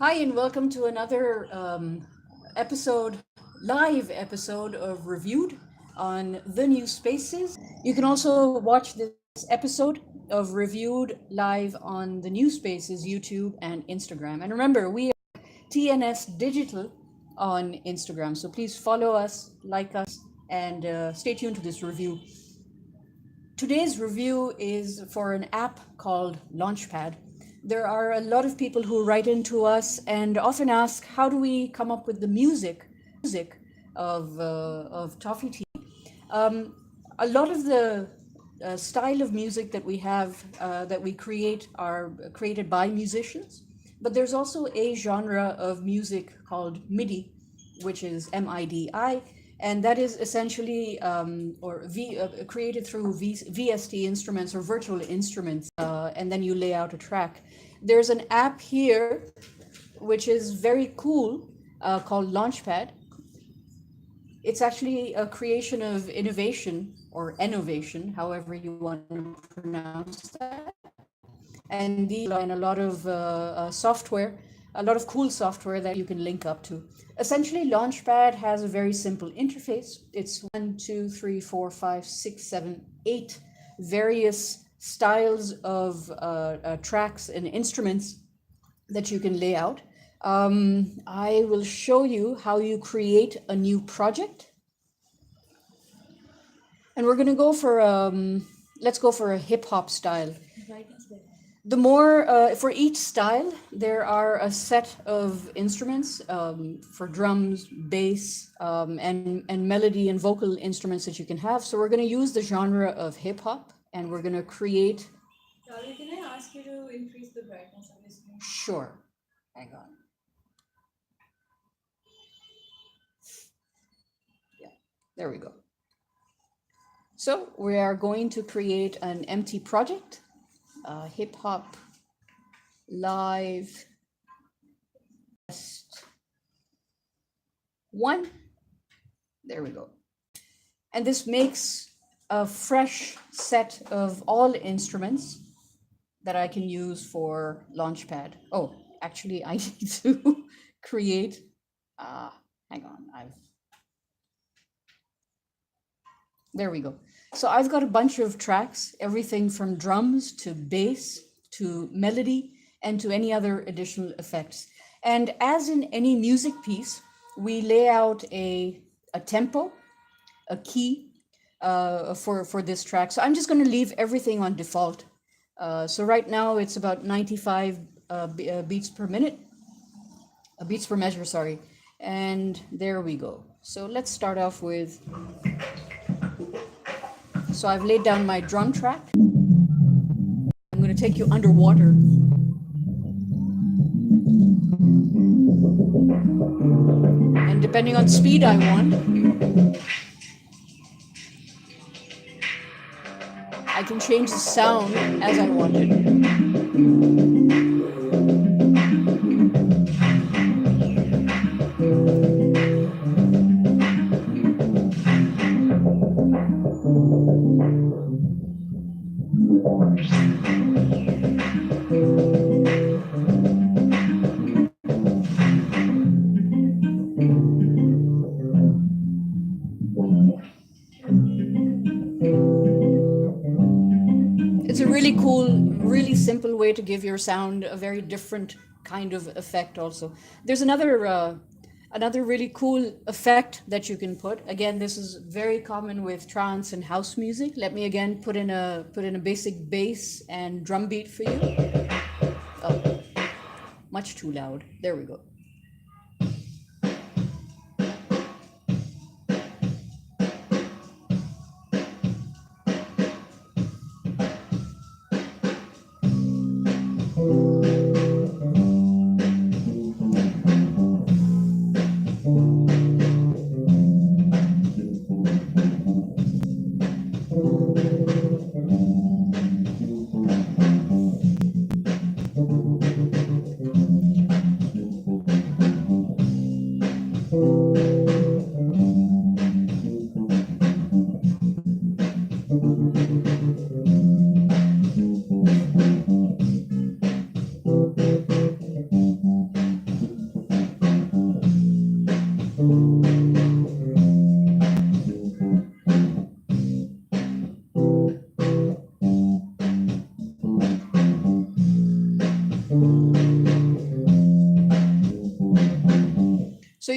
Hi, and welcome to another episode, live episode of Reviewed on the New Spaces. You can also watch this episode of Reviewed live on the New Spaces YouTube and Instagram. And remember, we are TNS Digital on Instagram. So please follow us, like us, and stay tuned to this review. Today's review is for an app called Launchpad. There are a lot of people who write into us and often ask, how do we come up with the music of ToffeeTV? A lot of the style of music that we have, that we create, are created by musicians, but there's also a genre of music called MIDI, which is MIDI, and that is essentially created through VST instruments or virtual instruments, and then you lay out a track. There's an app here which is very cool, called Launchpad. It's actually a creation of innovation or innovation, however you want to pronounce that. And these and a lot of software, a lot of cool software that you can link up to. Essentially, Launchpad has a very simple interface. It's 8 various styles of tracks and instruments that you can lay out. I will show you how you create a new project. And we're going to go for, let's go for a hip hop style. The more, for each style, there are a set of instruments, for drums, bass, and melody and vocal instruments that you can have. So we're going to use the genre of hip hop, and we're going to create. Charlie, can I ask you to increase the brightness of this screen? Sure. Hang on. Yeah, there we go. So we are going to create an empty project. Hip hop live test 1. There we go. And this makes a fresh set of all instruments that I can use for Launchpad. Oh, actually, I need to create. Hang on, there we go. So I've got a bunch of tracks, everything from drums to bass to melody and to any other additional effects. And as in any music piece, we lay out a tempo, a key, for this track. So I'm just going to leave everything on default. So right now it's about 95 beats per minute, beats per measure, sorry. And there we go. So let's start off with. So I've laid down my drum track. I'm going to take you underwater. And depending on speed I want, I can change the sound as I want it. It's a really cool, really simple way to give your sound a very different kind of effect also. There's another really cool effect that you can put. Again, this is very common with trance and house music. Let me again put in a basic bass and drum beat for you. Oh, much too loud. There we go.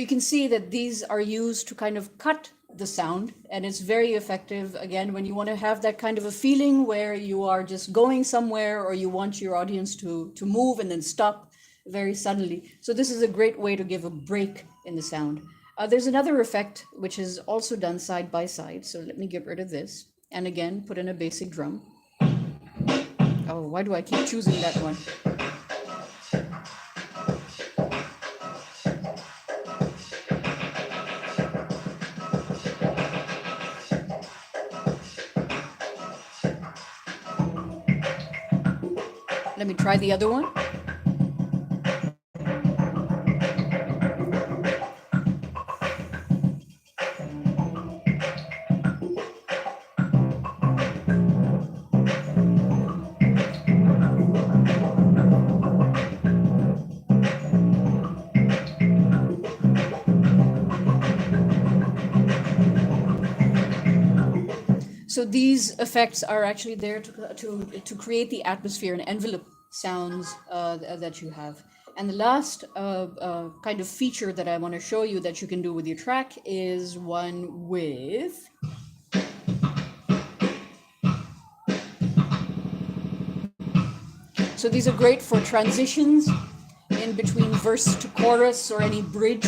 you can see that these are used to kind of cut the sound, and it's very effective again when you want to have that kind of a feeling where you are just going somewhere, or you want your audience to move and then stop very suddenly. So this is a great way to give a break in the sound. There's another effect which is also done side by side. So let me get rid of this and again put in a basic drum. Oh, why do I keep choosing that one? Let me try the other one. So these effects are actually there to create the atmosphere and envelope sounds that you have. And the last kind of feature that I want to show you that you can do with your track is one with... So these are great for transitions in between verse to chorus or any bridge.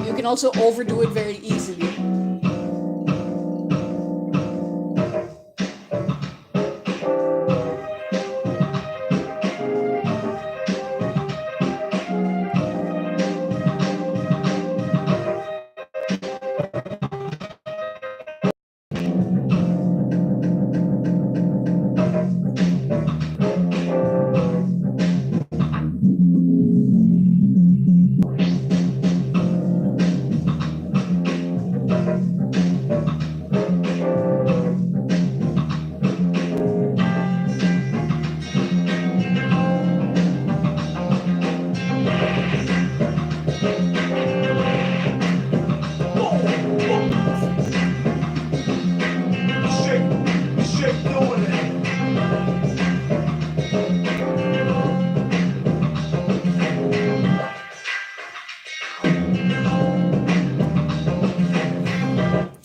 You can also overdo it very easily.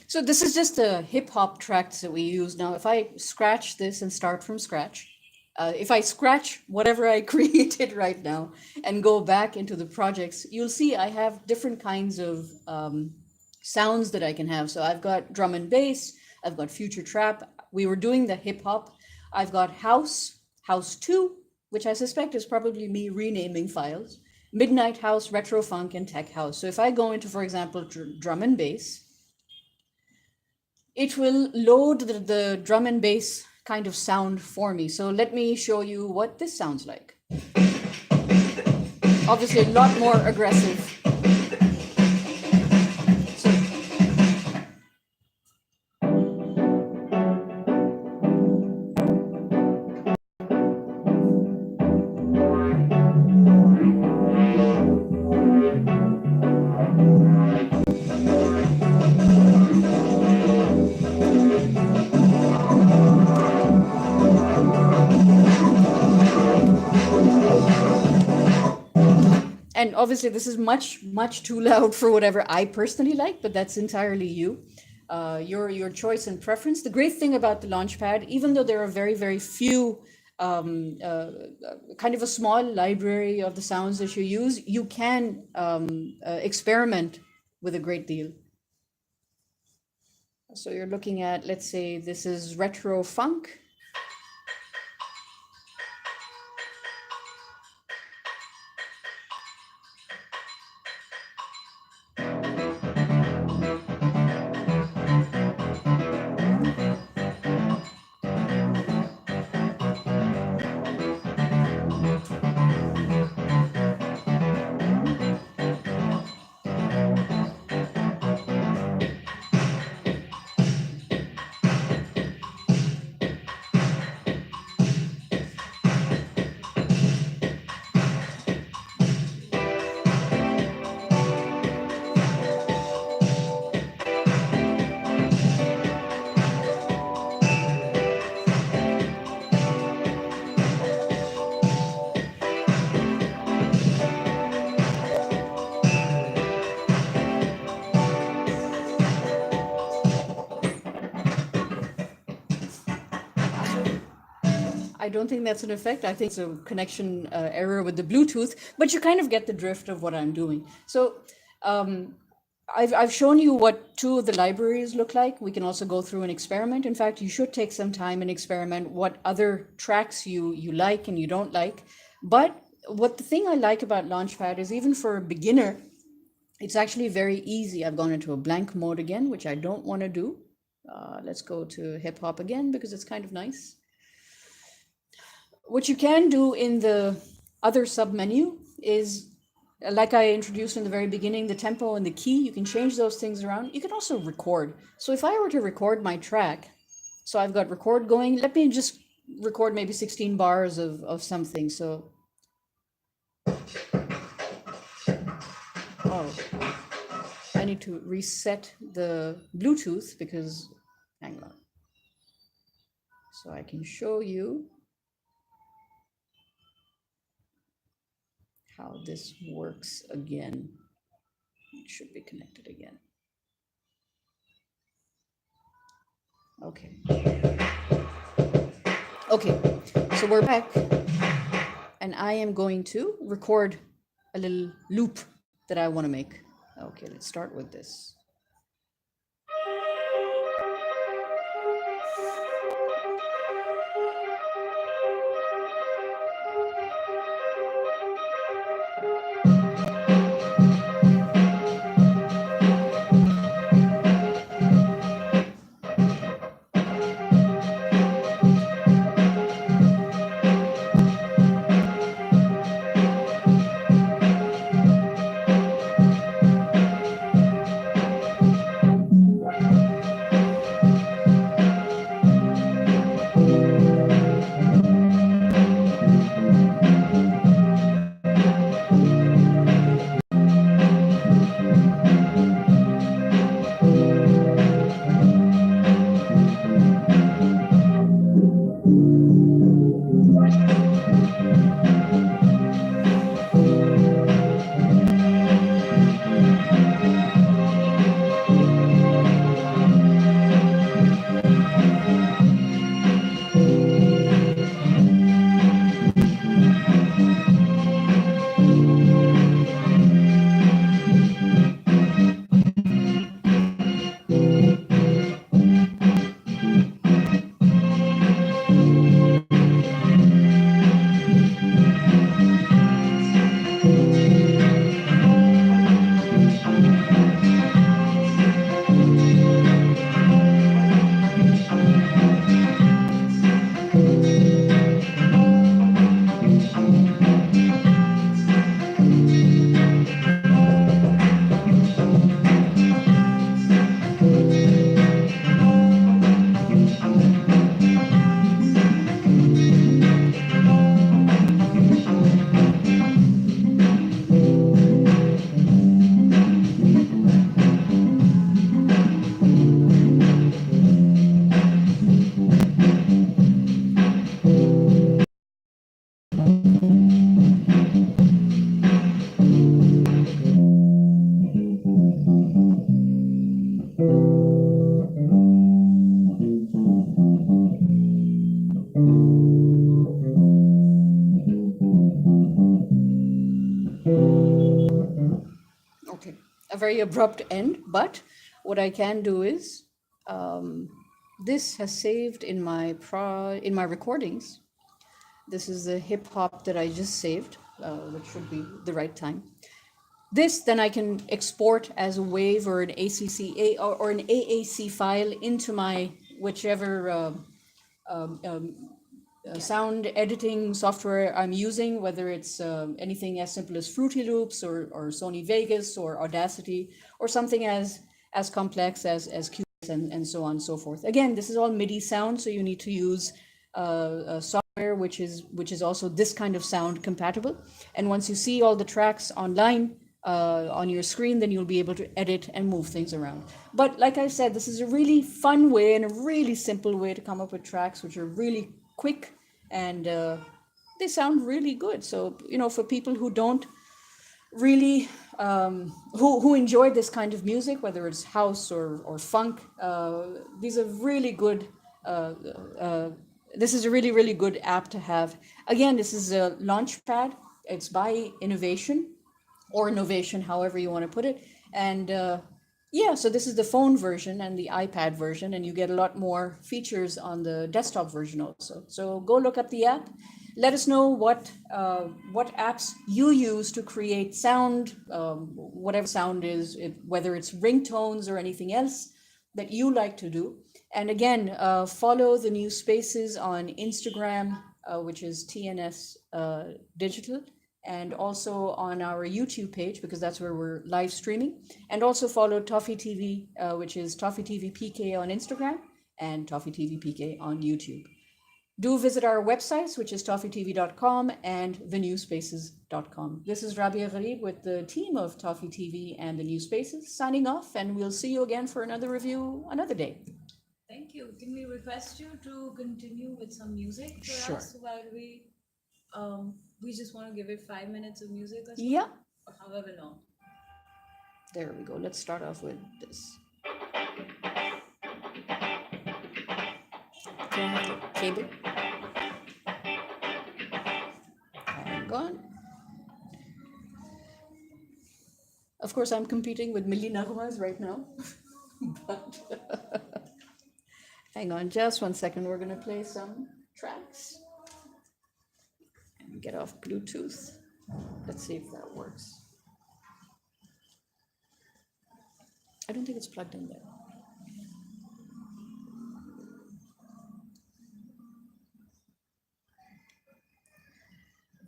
So this is just the hip hop tracks that we use. Now, if I scratch this and start from scratch, if I scratch whatever I created right now and go back into the projects, you'll see I have different kinds of sounds that I can have. So I've got drum and bass, I've got future trap. We were doing the hip hop. I've got house, house 2, which I suspect is probably me renaming files, midnight house, retro funk, and tech house. So if I go into, for example, drum and bass, it will load the drum and bass kind of sound for me. So let me show you what this sounds like. Obviously a lot more aggressive. So, and obviously this is much too loud for whatever I personally like, but that's entirely you. Your choice and preference. The great thing about the Launchpad, even though there are very few, kind of a small library of the sounds that you use, you can experiment with a great deal. So you're looking at, let's say this is retro funk. I don't think that's an effect. I think it's a connection error with the Bluetooth, but you kind of get the drift of what I'm doing. So um, I've shown you what two of the libraries look like. We can also go through an experiment. In fact, you should take some time and experiment what other tracks you like and you don't like. But what the thing I like about Launchpad is even for a beginner, it's actually very easy. I've gone into a blank mode again, which I don't want to do. Let's go to hip hop again because it's kind of nice. What you can do in the other sub menu is, like I introduced in the very beginning, the tempo and the key, you can change those things around. You can also record. So if I were to record my track, so I've got record going, let me just record maybe 16 bars of something. So, oh, I need to reset the Bluetooth because, hang on. So I can show you how this works again. It should be connected again. Okay. Okay, so we're back, and I am going to record a little loop that I want to make. Okay, let's start with this. Okay, a very abrupt end, but what I can do is, this has saved in my recordings. This is the hip hop that I just saved, which should be the right time. This then I can export as a WAV or an ACC or an AAC file into my whichever sound editing software I'm using, whether it's anything as simple as Fruity Loops or Sony Vegas or Audacity, or something as complex as Cubase and so on and so forth. Again, this is all MIDI sound, so you need to use software which is also this kind of sound compatible. And once you see all the tracks online on your screen, then you'll be able to edit and move things around. But like I said, this is a really fun way and a really simple way to come up with tracks which are really quick and they sound really good. So, for people who don't really, who enjoy this kind of music, whether it's house or funk, these are really good This is a really, really good app to have. Again, this is a Launchpad. It's by Innovation or Innovation, however you want to put it. And yeah, so this is the phone version and the iPad version, and you get a lot more features on the desktop version also. So go look up the app. Let us know what apps you use to create sound, whatever sound is, whether it's ringtones or anything else that you like to do. And again, follow the new spaces on Instagram, which is TNS Digital, and also on our YouTube page, because that's where we're live streaming. And also follow Toffee TV, which is Toffee TV PK on Instagram and Toffee TV PK on YouTube. Do visit our websites, which is toffeetv.com and thenewspaces.com. This is Rabia Gharib with the team of Toffee TV and the New Spaces signing off, and we'll see you again for another review another day. Thank you. Can we request you to continue with some music for Sure. us while we just want to give it 5 minutes of music or so, Yeah, or however long. there we go. Let's start off with this. Can I have the cable? Hang on. Of course, I'm competing with Milli Nagmas right now. But hang on just 1 second. We're going to play some tracks and get off Bluetooth. Let's see if that works. I don't think it's plugged in there.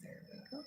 There we go.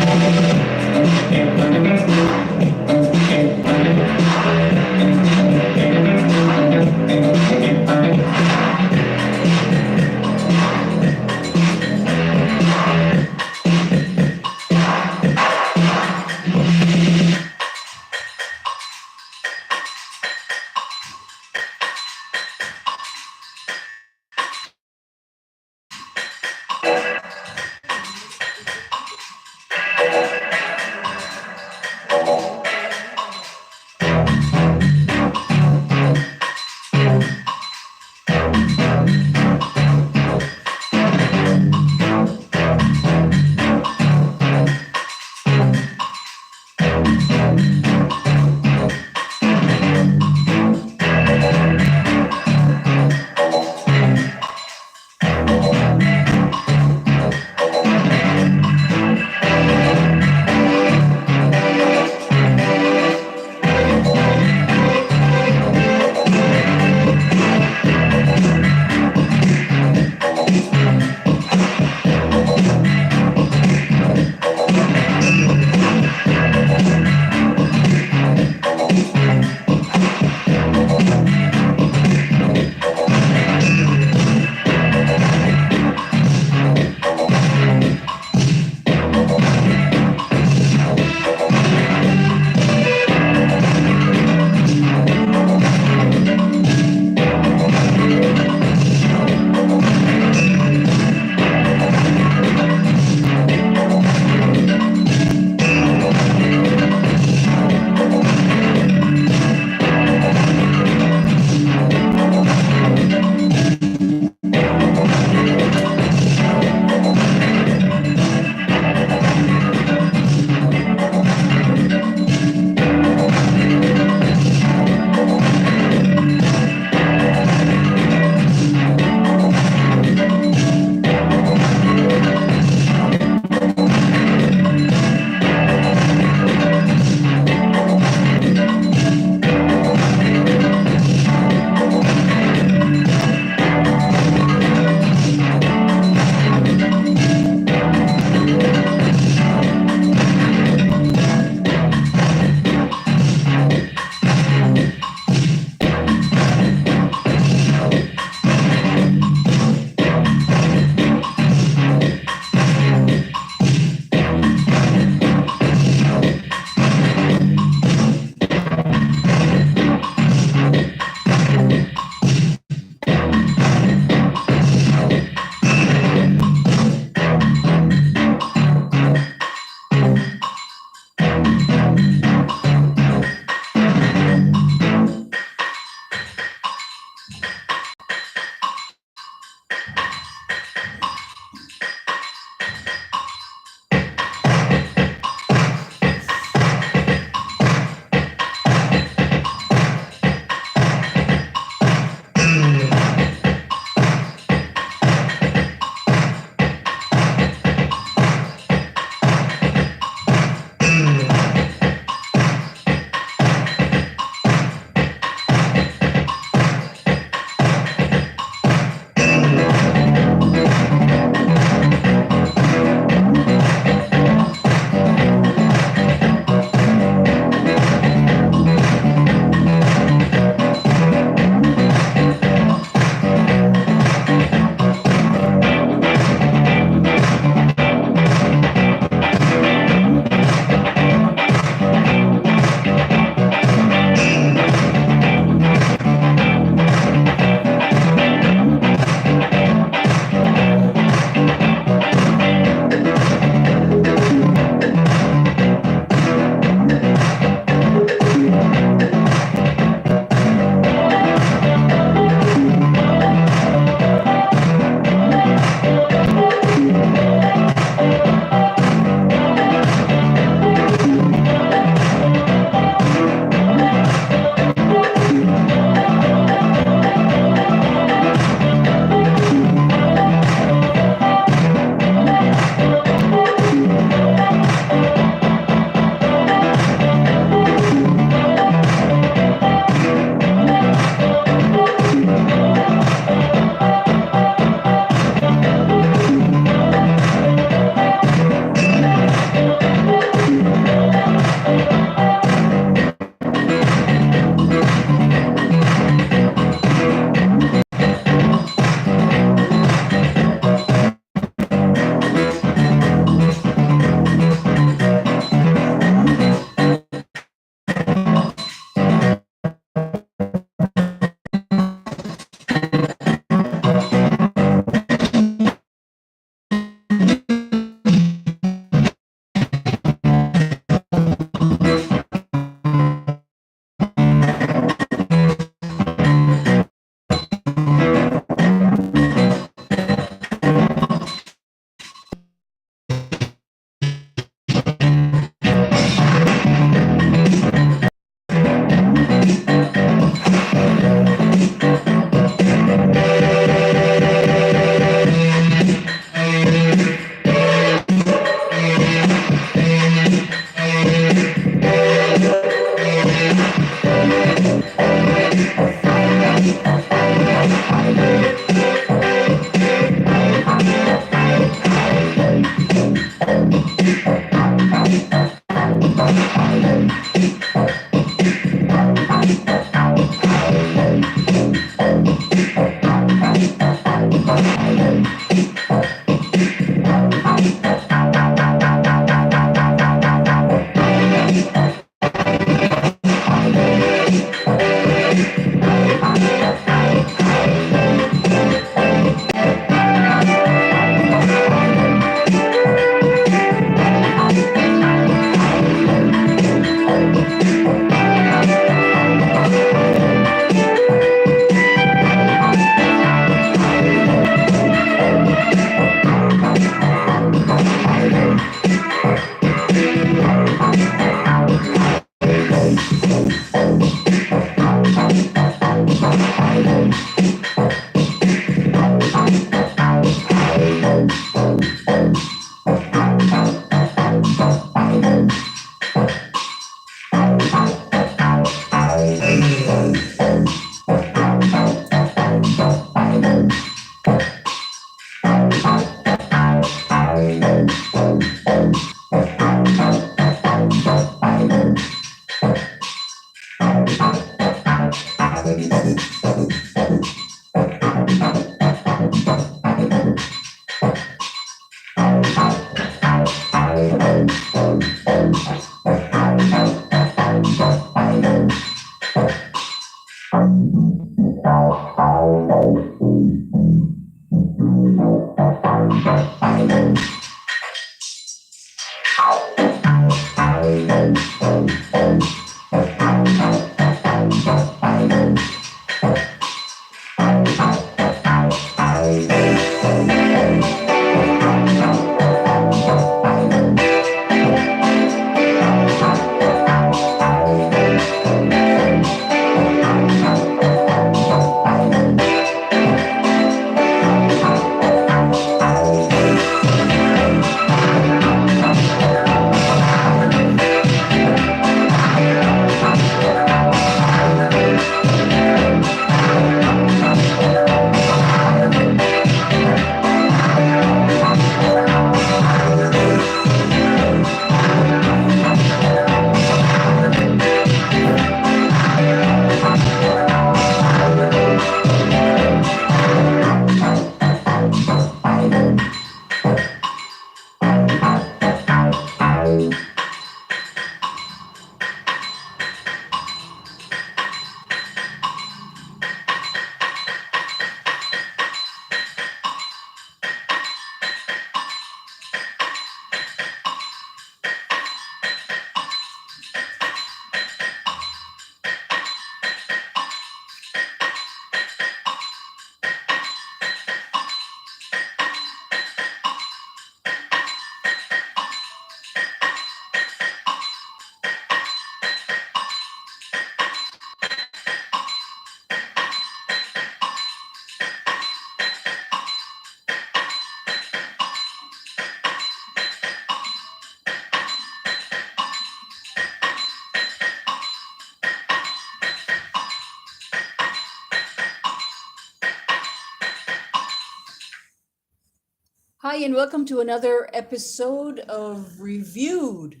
Hi, and welcome to another episode of Reviewed.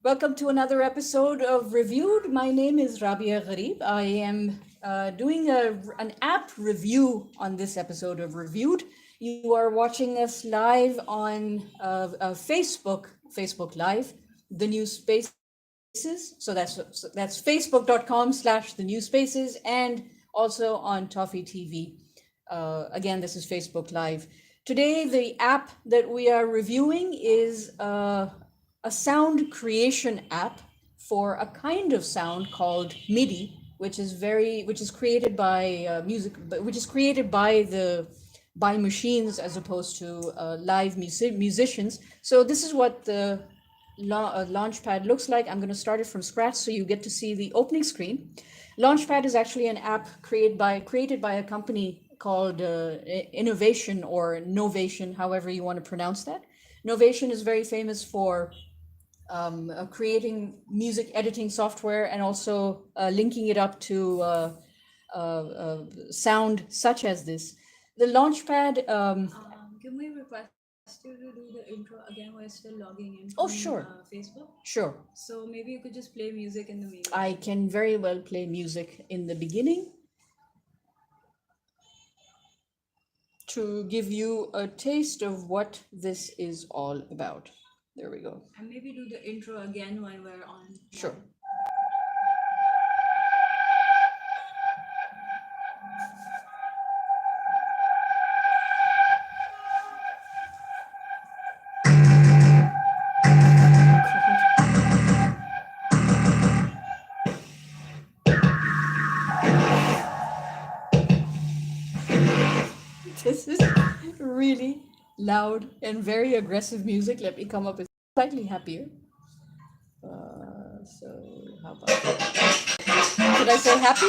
Welcome to another episode of Reviewed. My name is Rabia Gharib. I am doing an app review on this episode of Reviewed. You are watching us live on Facebook Live, the new spaces. So that's facebook.com/the new spaces, and also on ToffeeTV. Again, this is Facebook Live. Today, the app that we are reviewing is a sound creation app for a kind of sound called MIDI, which is created by which is created by by machines as opposed to live musicians. So this is what the Launchpad looks like. I'm going to start it from scratch so you get to see the opening screen. Launchpad is actually an app created by a company called Innovation or Novation, however you want to pronounce that. Novation is very famous for creating music editing software and also linking it up to sound such as this. The Launchpad Can we request you to do the intro again? We're still logging in from Oh, sure, Facebook. sure. So maybe you could just play music in the I meanwhile. can very well play music in the beginning to give you a taste of what this is all about. There we go. And maybe do the intro again when we're on Sure. live. This is really loud and very aggressive music. Let me come up with slightly happier. So, how about that? Should I say happy?